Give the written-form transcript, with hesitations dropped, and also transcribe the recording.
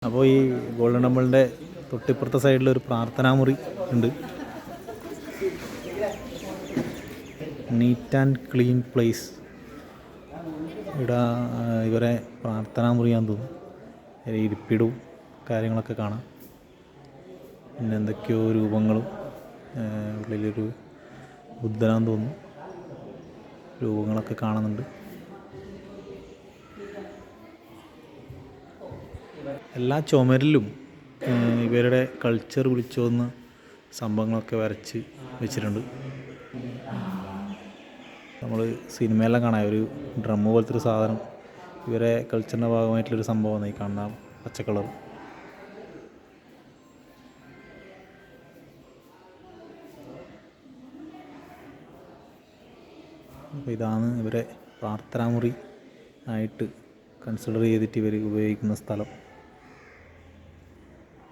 അപ്പോൾ ഈ ഗോൾഡൻ ടെമ്പിളിൻ്റെ തൊട്ടിപ്പുറത്തെ സൈഡിലൊരു പ്രാർത്ഥനാമുറി ഉണ്ട്. Neat and clean place. ഇവിടെ ഇവരെ പ്രാർത്ഥനാമുറിയാന്ന് തോന്നുന്നു. ഇരിപ്പിടവും കാര്യങ്ങളൊക്കെ കാണാം. പിന്നെ എന്തൊക്കെയോ രൂപങ്ങളും, ഉള്ളിലൊരു ബുദ്ധനാന്ന് തോന്നുന്നു, രൂപങ്ങളൊക്കെ കാണുന്നുണ്ട്. എല്ലാ ചുമരിലും ഇവരുടെ കൾച്ചർ വിളിച്ചോന്ന് സംഭവങ്ങളൊക്കെ വരച്ച് വെച്ചിട്ടുണ്ട്. നമ്മൾ സിനിമയെല്ലാം കാണാം, ഒരു ഡ്രം പോലത്തെ ഒരു സാധനം ഇവരെ കൾച്ചറിൻ്റെ ഭാഗമായിട്ടുള്ളൊരു സംഭവമാണ് ഈ കാണുന്ന പച്ചക്കളർ. അപ്പോൾ ഇതാണ് ഇവരെ പ്രാർത്ഥനാമുറി ആയിട്ട് കൺസിഡർ ചെയ്തിട്ട് ഇവർ ഉപയോഗിക്കുന്ന സ്ഥലം.